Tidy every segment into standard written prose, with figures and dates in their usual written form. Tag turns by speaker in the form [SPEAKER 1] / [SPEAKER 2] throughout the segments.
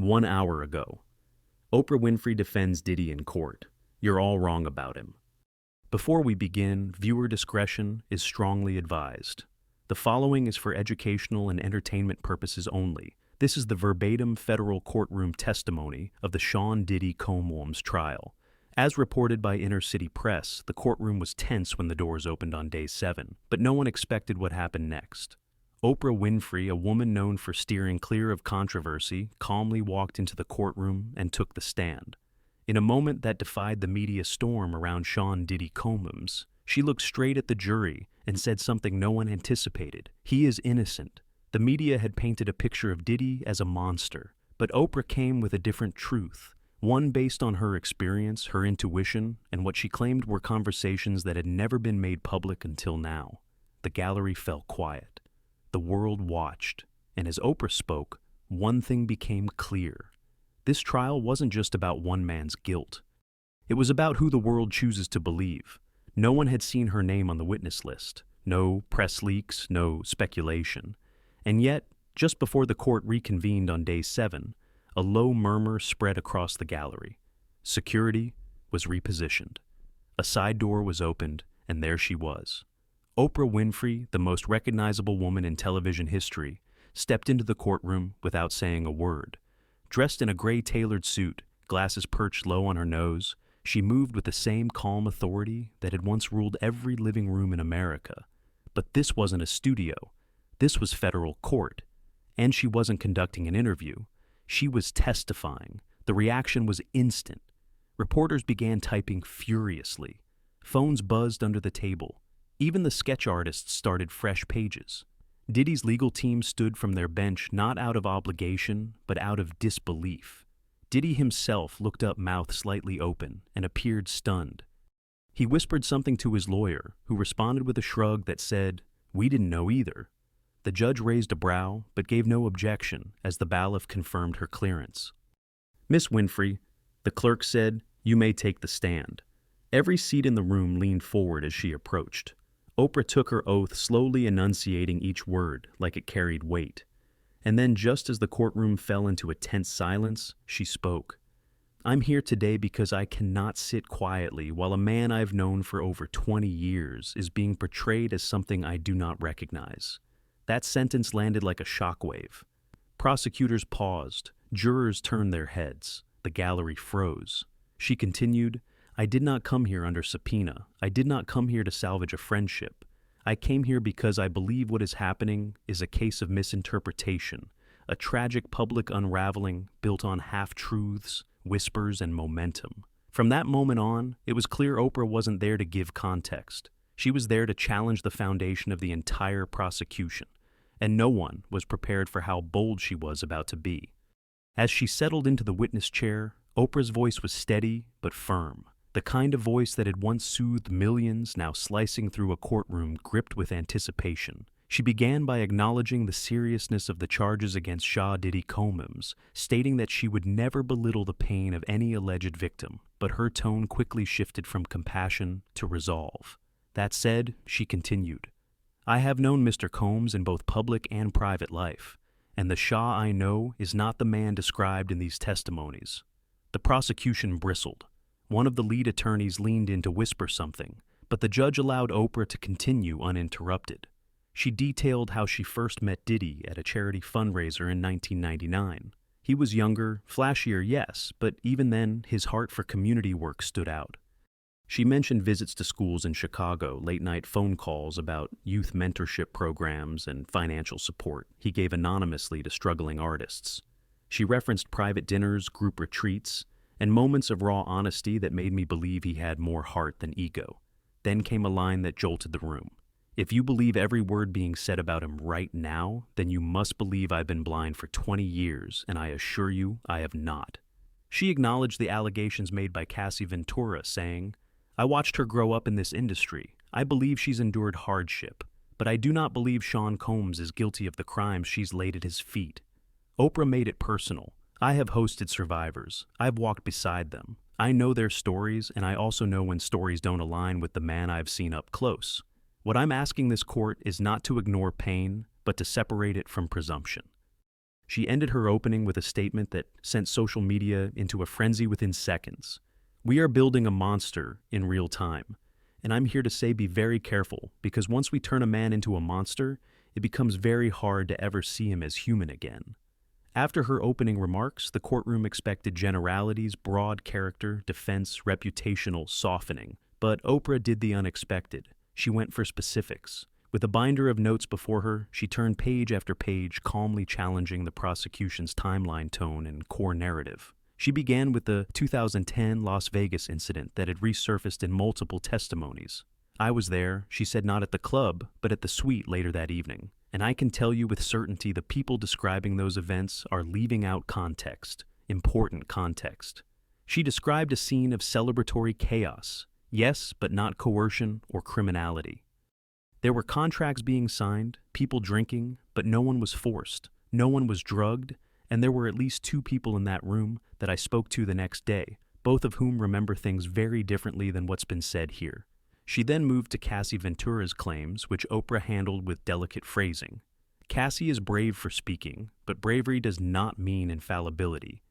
[SPEAKER 1] 1 hour ago. Oprah Winfrey defends Diddy in court. You're all wrong about him. Before we begin, viewer discretion is strongly advised. The following is for educational and entertainment purposes only. This is the verbatim federal courtroom testimony of the Sean Diddy Combs trial. As reported by Inner City Press, the courtroom was tense when the doors opened on day 7, but no one expected what happened next. Oprah Winfrey, a woman known for steering clear of controversy, calmly walked into the courtroom and took the stand. In a moment that defied the media storm around Sean Diddy Combs, she looked straight at the jury and said something no one anticipated. He is innocent. The media had painted a picture of Diddy as a monster, but Oprah came with a different truth. One based on her experience, her intuition, and what she claimed were conversations that had never been made public until now. The gallery fell quiet. The world watched, and as Oprah spoke, one thing became clear. This trial wasn't just about one man's guilt. It was about who the world chooses to believe. No one had seen her name on the witness list. No press leaks, no speculation. And yet, just before the court reconvened on day 7, a low murmur spread across the gallery. Security was repositioned. A side door was opened, and there she was. Oprah Winfrey, the most recognizable woman in television history, stepped into the courtroom without saying a word. Dressed in a gray tailored suit, glasses perched low on her nose, she moved with the same calm authority that had once ruled every living room in America. But this wasn't a studio. This was federal court. And she wasn't conducting an interview. She was testifying. The reaction was instant. Reporters began typing furiously. Phones buzzed under the table. Even the sketch artists started fresh pages. Diddy's legal team stood from their bench not out of obligation, but out of disbelief. Diddy himself looked up, mouth slightly open, and appeared stunned. He whispered something to his lawyer, who responded with a shrug that said, "We didn't know either." The judge raised a brow, but gave no objection as the bailiff confirmed her clearance. "Miss Winfrey," the clerk said, "you may take the stand." Every seat in the room leaned forward as she approached. Oprah took her oath, slowly enunciating each word like it carried weight. And then, just as the courtroom fell into a tense silence, she spoke. "I'm here today because I cannot sit quietly while a man I've known for over 20 years is being portrayed as something I do not recognize." That sentence landed like a shockwave. Prosecutors paused. Jurors turned their heads. The gallery froze. She continued, "I did not come here under subpoena. I did not come here to salvage a friendship. I came here because I believe what is happening is a case of misinterpretation, a tragic public unraveling built on half-truths, whispers, and momentum." From that moment on, it was clear Oprah wasn't there to give context. She was there to challenge the foundation of the entire prosecution, and no one was prepared for how bold she was about to be. As she settled into the witness chair, Oprah's voice was steady but firm. The kind of voice that had once soothed millions, now slicing through a courtroom gripped with anticipation. She began by acknowledging the seriousness of the charges against Sean Diddy Combs, stating that she would never belittle the pain of any alleged victim, but her tone quickly shifted from compassion to resolve. That said, she continued, "I have known Mr. Combs in both public and private life, and the Shah I know is not the man described in these testimonies." The prosecution bristled. One of the lead attorneys leaned in to whisper something, but the judge allowed Oprah to continue uninterrupted. She detailed how she first met Diddy at a charity fundraiser in 1999. He was younger, flashier, yes, but even then, his heart for community work stood out. She mentioned visits to schools in Chicago, late-night phone calls about youth mentorship programs and financial support he gave anonymously to struggling artists. She referenced private dinners, group retreats, and moments of raw honesty that made me believe he had more heart than ego. Then came a line that jolted the room. "If you believe every word being said about him right now, then you must believe I've been blind for 20 years, and I assure you I have not." She acknowledged the allegations made by Cassie Ventura, saying, "I watched her grow up in this industry. I believe she's endured hardship, but I do not believe Sean Combs is guilty of the crimes she's laid at his feet." Oprah made it personal. "I have hosted survivors. I've walked beside them. I know their stories, and I also know when stories don't align with the man I've seen up close. What I'm asking this court is not to ignore pain, but to separate it from presumption." She ended her opening with a statement that sent social media into a frenzy within seconds. "We are building a monster in real time. And I'm here to say be very careful, because once we turn a man into a monster, it becomes very hard to ever see him as human again." After her opening remarks, the courtroom expected generalities, broad character, defense, reputational softening. But Oprah did the unexpected. She went for specifics. With a binder of notes before her, she turned page after page, calmly challenging the prosecution's timeline tone and core narrative. She began with the 2010 Las Vegas incident that had resurfaced in multiple testimonies. "I was there," she said, "not at the club, but at the suite later that evening. And I can tell you with certainty the people describing those events are leaving out context, important context." She described a scene of celebratory chaos. Yes, but not coercion or criminality. There were contracts being signed, people drinking, but no one was forced, no one was drugged, and there were at least 2 people in that room that I spoke to the next day, both of whom remember things very differently than what's been said here. She then moved to Cassie Ventura's claims, which Oprah handled with delicate phrasing. Cassie is brave for speaking, but bravery does not mean infallibility.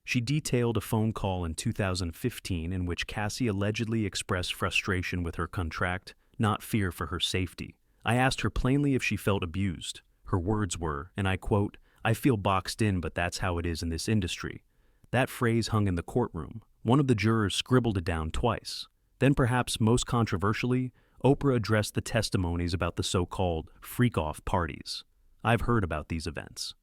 [SPEAKER 1] She detailed a phone call in 2015 in which Cassie allegedly expressed frustration with her contract, not fear for her safety. "I asked her plainly if she felt abused. Her words were, and I quote, 'I feel boxed in, but that's how it is in this industry.' That phrase hung in the courtroom. One of the jurors scribbled it down twice. Then, perhaps most controversially, Oprah addressed the testimonies about the so-called freak-off parties. I've heard about these events.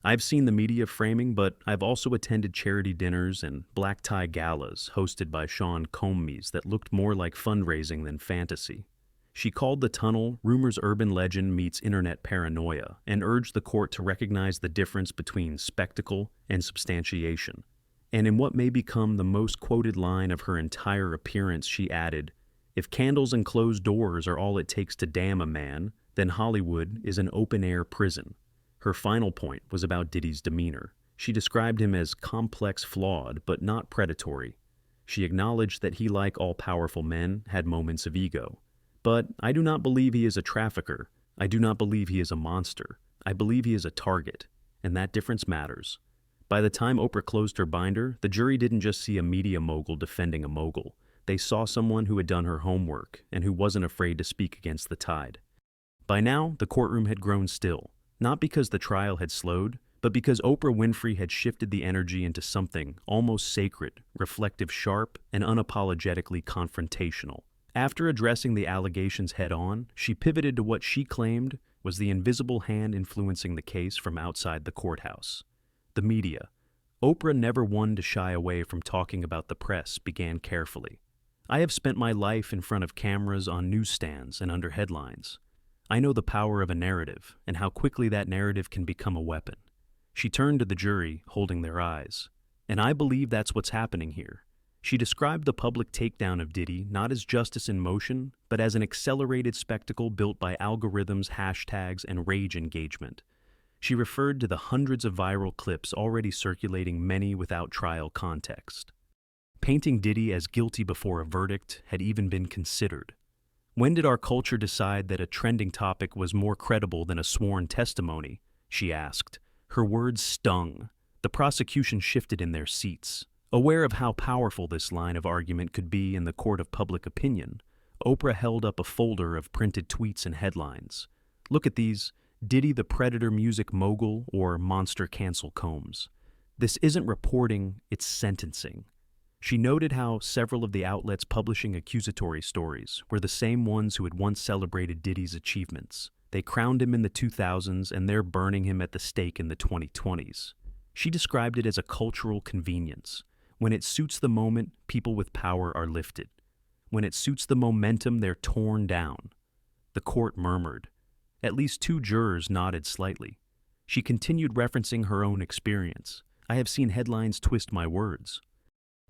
[SPEAKER 1] I've seen the media framing, but I've also attended charity dinners and black tie galas hosted by Sean Combs that looked more like fundraising than fantasy." She called the tunnel "rumors urban legend meets internet paranoia" and urged the court to recognize the difference between spectacle and substantiation. And in what may become the most quoted line of her entire appearance, she added, "If candles and closed doors are all it takes to damn a man, then Hollywood is an open-air prison." Her final point was about Diddy's demeanor. She described him as complex, flawed, but not predatory. She acknowledged that he, like all powerful men, had moments of ego. "But I do not believe he is a trafficker. I do not believe he is a monster. I believe he is a target, and that difference matters." By the time Oprah closed her binder, the jury didn't just see a media mogul defending a mogul. They saw someone who had done her homework and who wasn't afraid to speak against the tide. By now, the courtroom had grown still, not because the trial had slowed, but because Oprah Winfrey had shifted the energy into something almost sacred, reflective, sharp, and unapologetically confrontational. After addressing the allegations head-on, she pivoted to what she claimed was the invisible hand influencing the case from outside the courthouse. The media. Oprah, never one to shy away from talking about the press, began carefully. "I have spent my life in front of cameras, on newsstands, and under headlines. I know the power of a narrative, and how quickly that narrative can become a weapon." She turned to the jury, holding their eyes. "And I believe that's what's happening here." She described the public takedown of Diddy not as justice in motion, but as an accelerated spectacle built by algorithms, hashtags, and rage engagement. She referred to the hundreds of viral clips already circulating, many without trial context. Painting Diddy as guilty before a verdict had even been considered. "When did our culture decide that a trending topic was more credible than a sworn testimony?" she asked. Her words stung. The prosecution shifted in their seats. Aware of how powerful this line of argument could be in the court of public opinion, Oprah held up a folder of printed tweets and headlines. "Look at these. Diddy the Predator music mogul or monster cancel Combs. This isn't reporting, it's sentencing." She noted how several of the outlets publishing accusatory stories were the same ones who had once celebrated Diddy's achievements. They crowned him in the 2000s, and they're burning him at the stake in the 2020s. She described it as a cultural convenience. When it suits the moment, people with power are lifted. When it suits the momentum, they're torn down. The court murmured. At least 2 jurors nodded slightly. She continued, referencing her own experience. "I have seen headlines twist my words.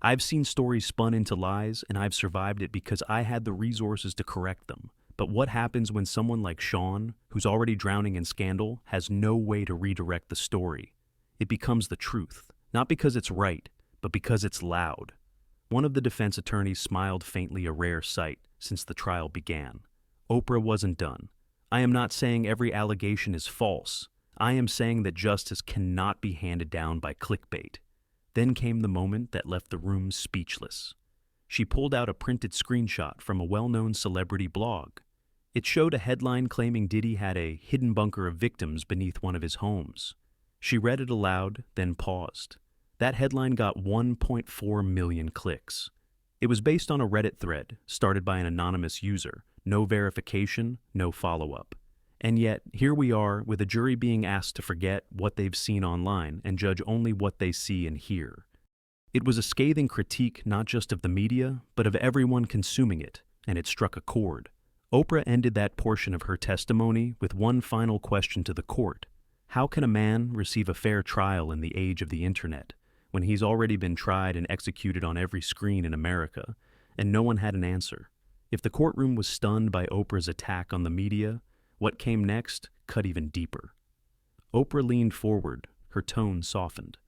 [SPEAKER 1] I've seen stories spun into lies, and I've survived it because I had the resources to correct them. But what happens when someone like Sean, who's already drowning in scandal, has no way to redirect the story? It becomes the truth, not because it's right, but because it's loud." One of the defense attorneys smiled faintly, a rare sight since the trial began. Oprah wasn't done. "I am not saying every allegation is false. I am saying that justice cannot be handed down by clickbait. Then came the moment that left the room speechless. She pulled out a printed screenshot from a well-known celebrity blog. It showed a headline claiming Diddy had a hidden bunker of victims beneath one of his homes. She read it aloud, then paused. That headline got 1.4 million clicks. It was based on a Reddit thread started by an anonymous user. No verification, no follow-up. And yet, here we are with a jury being asked to forget what they've seen online and judge only what they see and hear. It was a scathing critique not just of the media, but of everyone consuming it, and it struck a chord. Oprah ended that portion of her testimony with one final question to the court. How can a man receive a fair trial in the age of the internet, when he's already been tried and executed on every screen in America, and no one had an answer? If the courtroom was stunned by Oprah's attack on the media, what came next cut even deeper. Oprah leaned forward, her tone softened.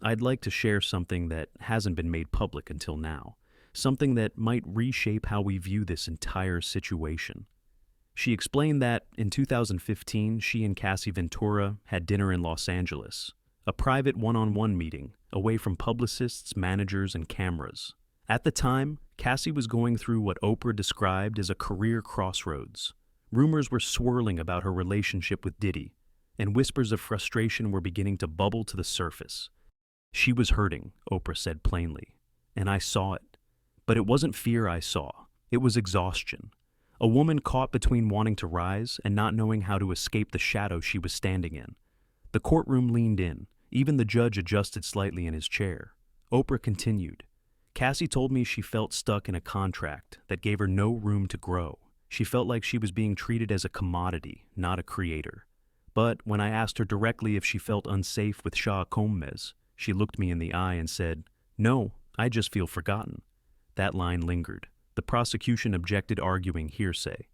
[SPEAKER 1] I'd like to share something that hasn't been made public until now, something that might reshape how we view this entire situation. She explained that in 2015, she and Cassie Ventura had dinner in Los Angeles, a private one-on-one meeting, away from publicists, managers, and cameras. At the time, Cassie was going through what Oprah described as a career crossroads. Rumors were swirling about her relationship with Diddy, and whispers of frustration were beginning to bubble to the surface. She was hurting, Oprah said plainly, and I saw it. But it wasn't fear I saw, it was exhaustion. A woman caught between wanting to rise and not knowing how to escape the shadow she was standing in. The courtroom leaned in, even the judge adjusted slightly in his chair. Oprah continued. Cassie told me she felt stuck in a contract that gave her no room to grow. She felt like she was being treated as a commodity, not a creator. But when I asked her directly if she felt unsafe with Shah Gomez, she looked me in the eye and said, "No, I just feel forgotten." That line lingered. The prosecution objected, arguing hearsay.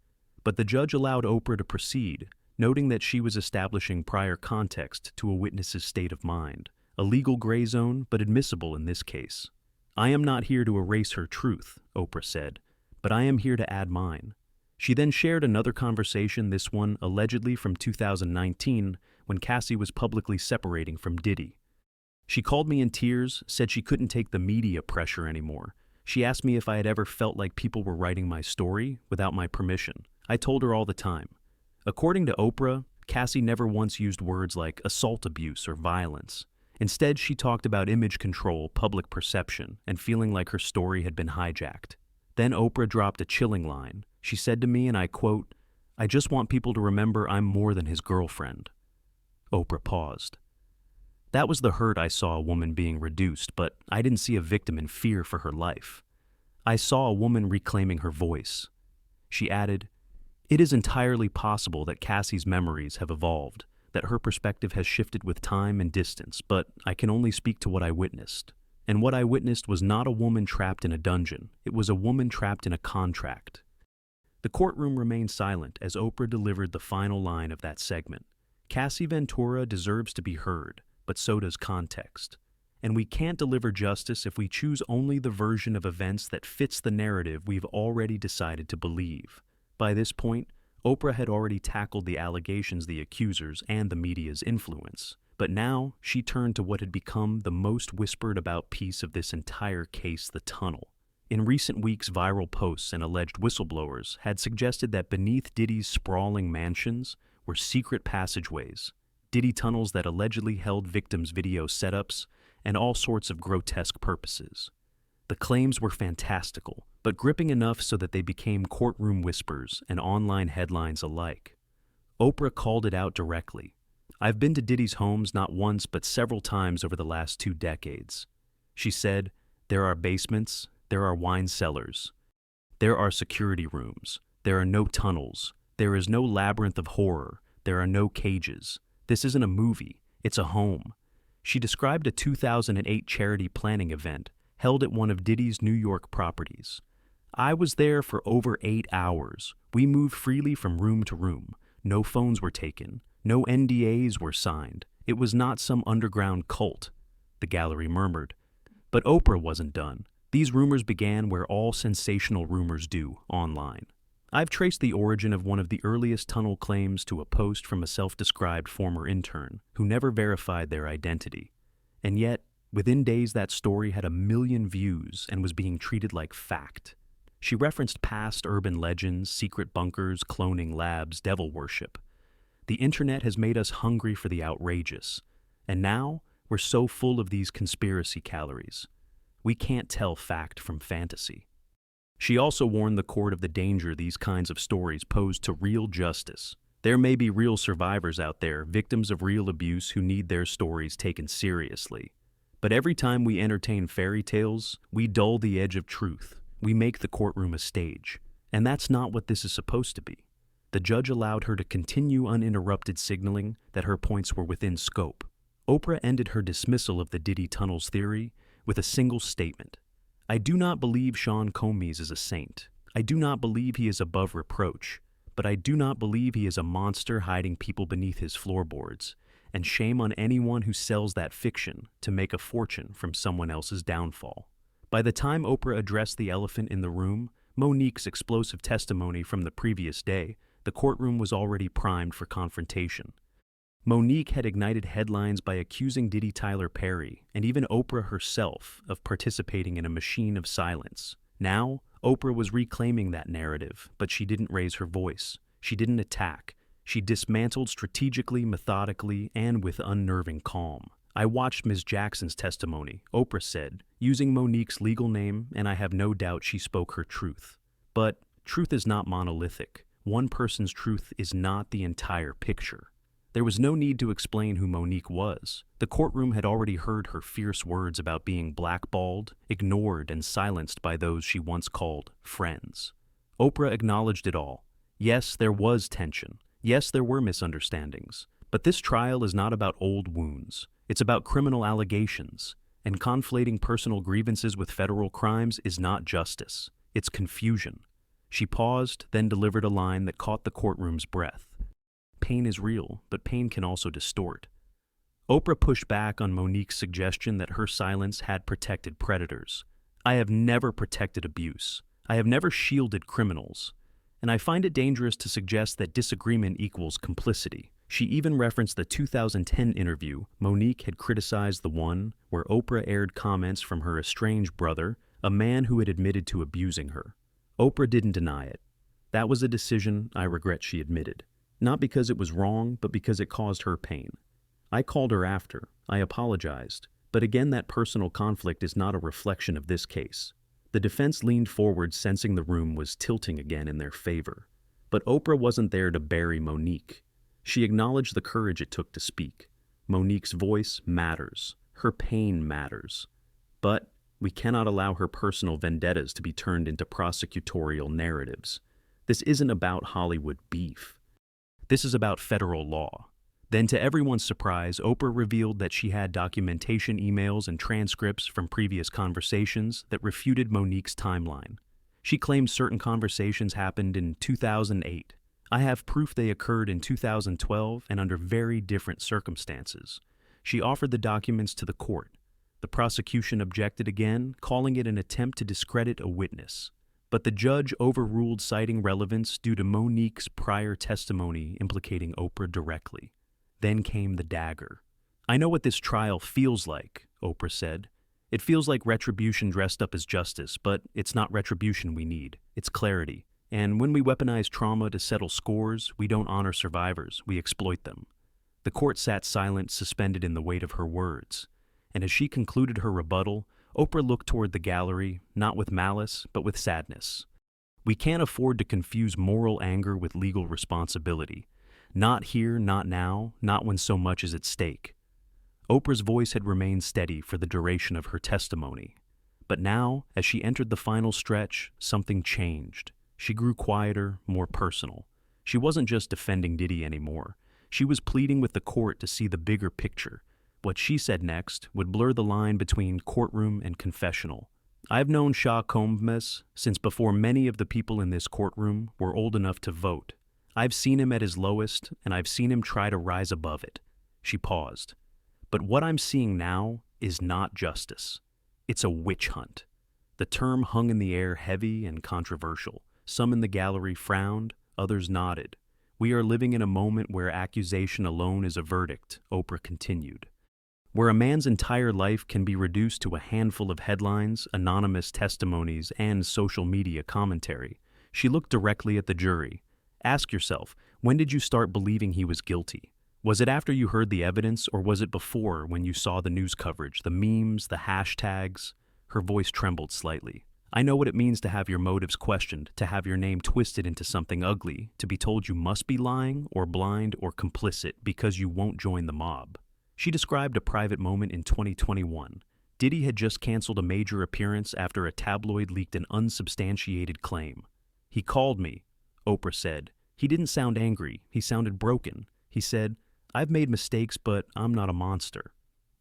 [SPEAKER 1] But the judge allowed Oprah to proceed, noting that she was establishing prior context to a witness's state of mind, a legal gray zone, but admissible in this case. I am not here to erase her truth, Oprah said, but I am here to add mine. She then shared another conversation, this one allegedly from 2019, when Cassie was publicly separating from Diddy. She called me in tears, said she couldn't take the media pressure anymore. She asked me if I had ever felt like people were writing my story without my permission. I told her all the time. According to Oprah, Cassie never once used words like assault, abuse, or violence. Instead, she talked about image control, public perception, and feeling like her story had been hijacked. Then Oprah dropped a chilling line. She said to me, and I quote, "I just want people to remember I'm more than his girlfriend." Oprah paused. That was the hurt. I saw a woman being reduced, but I didn't see a victim in fear for her life. I saw a woman reclaiming her voice. She added, "It is entirely possible that Cassie's memories have evolved, that her perspective has shifted with time and distance, but I can only speak to what I witnessed. And what I witnessed was not a woman trapped in a dungeon. It was a woman trapped in a contract." The courtroom remained silent as Oprah delivered the final line of that segment. Cassie Ventura deserves to be heard, but so does context. And we can't deliver justice if we choose only the version of events that fits the narrative we've already decided to believe. By this point, Oprah had already tackled the allegations, the accusers, and the media's influence. But now, she turned to what had become the most whispered about piece of this entire case, the tunnel. In recent weeks, viral posts and alleged whistleblowers had suggested that beneath Diddy's sprawling mansions were secret passageways, Diddy tunnels that allegedly held victims' video setups and all sorts of grotesque purposes. The claims were fantastical, but gripping enough so that they became courtroom whispers and online headlines alike. Oprah called it out directly. "I've been to Diddy's homes not once but several times over the last 2 decades. She said, "There are basements, there are wine cellars, there are security rooms, there are no tunnels, there is no labyrinth of horror, there are no cages. This isn't a movie, it's a home." She described a 2008 charity planning event held at one of Diddy's New York properties. "I was there for over 8 hours. We moved freely from room to room. No phones were taken. No NDAs were signed. It was not some underground cult," the gallery murmured. But Oprah wasn't done. These rumors began where all sensational rumors do, online. I've traced the origin of one of the earliest tunnel claims to a post from a self-described former intern who never verified their identity. And yet, within days that story had 1 million views and was being treated like fact. She referenced past urban legends, secret bunkers, cloning labs, devil worship. The internet has made us hungry for the outrageous. And now, we're so full of these conspiracy calories. We can't tell fact from fantasy. She also warned the court of the danger these kinds of stories pose to real justice. There may be real survivors out there, victims of real abuse who need their stories taken seriously. But every time we entertain fairy tales, we dull the edge of truth. We make the courtroom a stage. And that's not what this is supposed to be. The judge allowed her to continue uninterrupted, signaling that her points were within scope. Oprah ended her dismissal of the Diddy tunnels theory with a single statement. I do not believe Sean Combs is a saint. I do not believe he is above reproach. But I do not believe he is a monster hiding people beneath his floorboards. And shame on anyone who sells that fiction to make a fortune from someone else's downfall. By the time Oprah addressed the elephant in the room, Monique's explosive testimony from the previous day, the courtroom was already primed for confrontation. Monique had ignited headlines by accusing Diddy Tyler Perry and even Oprah herself of participating in a machine of silence. Now, Oprah was reclaiming that narrative, but she didn't raise her voice. She didn't attack. She dismantled strategically, methodically, and with unnerving calm. I watched Ms. Jackson's testimony, Oprah said, using Monique's legal name, and I have no doubt she spoke her truth. But truth is not monolithic. One person's truth is not the entire picture. There was no need to explain who Monique was. The courtroom had already heard her fierce words about being blackballed, ignored, and silenced by those she once called friends. Oprah acknowledged it all. Yes, there was tension. Yes, there were misunderstandings. But this trial is not about old wounds. It's about criminal allegations. And conflating personal grievances with federal crimes is not justice. It's confusion. She paused, then delivered a line that caught the courtroom's breath. Pain is real, but pain can also distort. Oprah pushed back on Monique's suggestion that her silence had protected predators. I have never protected abuse. I have never shielded criminals. And I find it dangerous to suggest that disagreement equals complicity. She even referenced the 2010 interview Monique had criticized, the one where Oprah aired comments from her estranged brother, a man who had admitted to abusing her. Oprah didn't deny it. That was a decision I regret, she admitted. Not because it was wrong, but because it caused her pain. I called her after. I apologized. But again, that personal conflict is not a reflection of this case. The defense leaned forward, sensing the room was tilting again in their favor. But Oprah wasn't there to bury Monique. She acknowledged the courage it took to speak. Monique's voice matters. Her pain matters. But we cannot allow her personal vendettas to be turned into prosecutorial narratives. This isn't about Hollywood beef. This is about federal law. Then, to everyone's surprise, Oprah revealed that she had documentation, emails, and transcripts from previous conversations that refuted Monique's timeline. She claimed certain conversations happened in 2008. I have proof they occurred in 2012 and under very different circumstances. She offered the documents to the court. The prosecution objected again, calling it an attempt to discredit a witness. But the judge overruled, citing relevance due to Monique's prior testimony implicating Oprah directly. Then came the dagger. I know what this trial feels like, Oprah said. It feels like retribution dressed up as justice, but it's not retribution we need. It's clarity. And when we weaponize trauma to settle scores, we don't honor survivors, we exploit them. The court sat silent, suspended in the weight of her words. And as she concluded her rebuttal, Oprah looked toward the gallery, not with malice, but with sadness. We can't afford to confuse moral anger with legal responsibility. Not here, not now, not when so much is at stake. Oprah's voice had remained steady for the duration of her testimony. But now, as she entered the final stretch, something changed. She grew quieter, more personal. She wasn't just defending Diddy anymore. She was pleading with the court to see the bigger picture. What she said next would blur the line between courtroom and confessional. I've known Sean Combs since before many of the people in this courtroom were old enough to vote. I've seen him at his lowest, and I've seen him try to rise above it. She paused. But what I'm seeing now is not justice. It's a witch hunt. The term hung in the air, heavy and controversial. Some in the gallery frowned, others nodded. "We are living in a moment where accusation alone is a verdict," Oprah continued. "Where a man's entire life can be reduced to a handful of headlines, anonymous testimonies, and social media commentary." She looked directly at the jury. "Ask yourself, when did you start believing he was guilty? Was it after you heard the evidence, or was it before, when you saw the news coverage, the memes, the hashtags?" Her voice trembled slightly. "I know what it means to have your motives questioned, to have your name twisted into something ugly, to be told you must be lying, or blind, or complicit because you won't join the mob." She described a private moment in 2021. Diddy had just canceled a major appearance after a tabloid leaked an unsubstantiated claim. "He called me," Oprah said. "He didn't sound angry, he sounded broken. He said, 'I've made mistakes, but I'm not a monster.'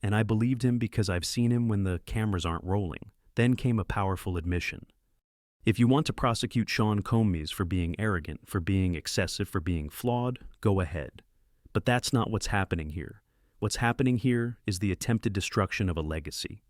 [SPEAKER 1] And I believed him because I've seen him when the cameras aren't rolling." Then came a powerful admission. "If you want to prosecute Sean Combs for being arrogant, for being excessive, for being flawed, go ahead. But that's not what's happening here. What's happening here is the attempted destruction of a legacy."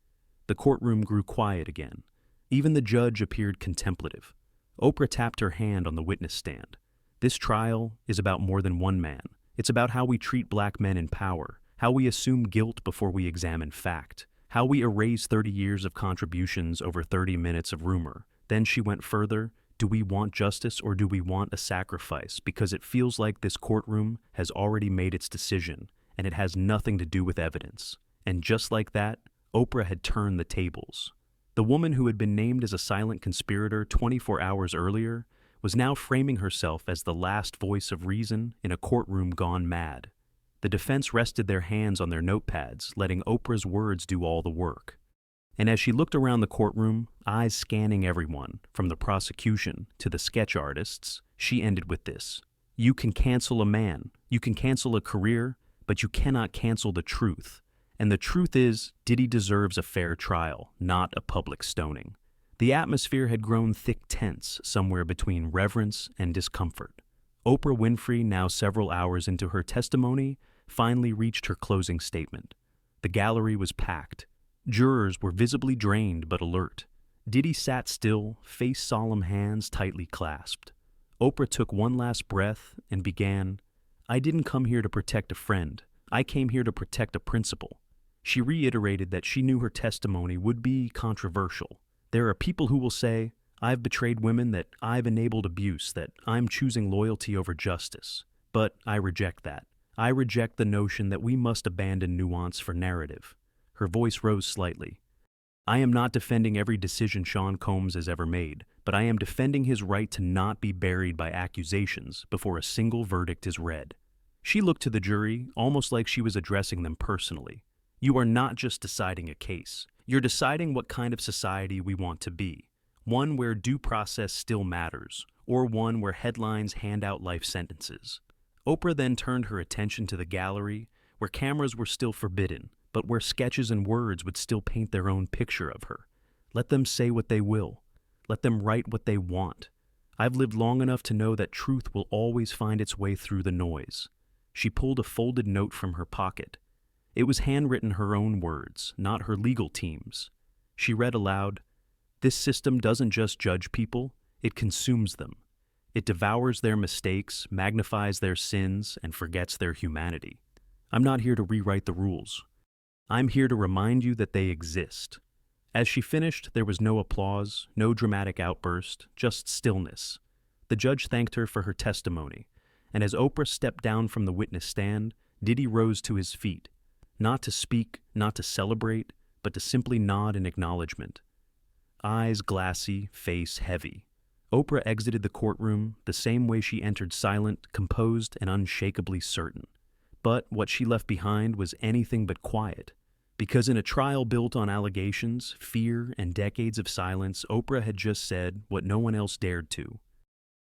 [SPEAKER 1] The courtroom grew quiet again. Even the judge appeared contemplative. Oprah tapped her hand on the witness stand. "This trial is about more than one man. It's about how we treat black men in power, how we assume guilt before we examine fact, how we erase 30 years of contributions over 30 minutes of rumor." Then she went further. "Do we want justice, or do we want a sacrifice? Because it feels like this courtroom has already made its decision, and it has nothing to do with evidence." And just like that, Oprah had turned the tables. The woman who had been named as a silent conspirator 24 hours earlier was now framing herself as the last voice of reason in a courtroom gone mad. The defense rested their hands on their notepads, letting Oprah's words do all the work. And as she looked around the courtroom, eyes scanning everyone, from the prosecution to the sketch artists, she ended with this: "You can cancel a man, you can cancel a career, but you cannot cancel the truth. And the truth is, Diddy deserves a fair trial, not a public stoning." The atmosphere had grown thick tense, somewhere between reverence and discomfort. Oprah Winfrey, now several hours into her testimony, finally reached her closing statement. The gallery was packed. Jurors were visibly drained but alert. Diddy sat still, face solemn, hands tightly clasped. Oprah took one last breath and began, "I didn't come here to protect a friend. I came here to protect a principle." She reiterated that she knew her testimony would be controversial. "There are people who will say, 'I've betrayed women, that I've enabled abuse, that I'm choosing loyalty over justice.' But I reject that. I reject the notion that we must abandon nuance for narrative." Her voice rose slightly. "I am not defending every decision Sean Combs has ever made, but I am defending his right to not be buried by accusations before a single verdict is read." She looked to the jury, almost like she was addressing them personally. "You are not just deciding a case. You're deciding what kind of society we want to be. One where due process still matters, or one where headlines hand out life sentences." Oprah then turned her attention to the gallery, where cameras were still forbidden, but where sketches and words would still paint their own picture of her. Let them say what they will. Let them write what they want. I've lived long enough to know that truth will always find its way through the noise. She pulled a folded note from her pocket. It was handwritten, her own words, not her legal team's. She read aloud, "This system doesn't just judge people, it consumes them. It devours their mistakes, magnifies their sins, and forgets their humanity. I'm not here to rewrite the rules. I'm here to remind you that they exist." As she finished, there was no applause, no dramatic outburst, just stillness. The judge thanked her for her testimony, and as Oprah stepped down from the witness stand, Diddy rose to his feet, not to speak, not to celebrate, but to simply nod in acknowledgement. Eyes glassy, face heavy. Oprah exited the courtroom the same way she entered, silent, composed, and unshakably certain. But what she left behind was anything but quiet. Because in a trial built on allegations, fear, and decades of silence, Oprah had just said what no one else dared to.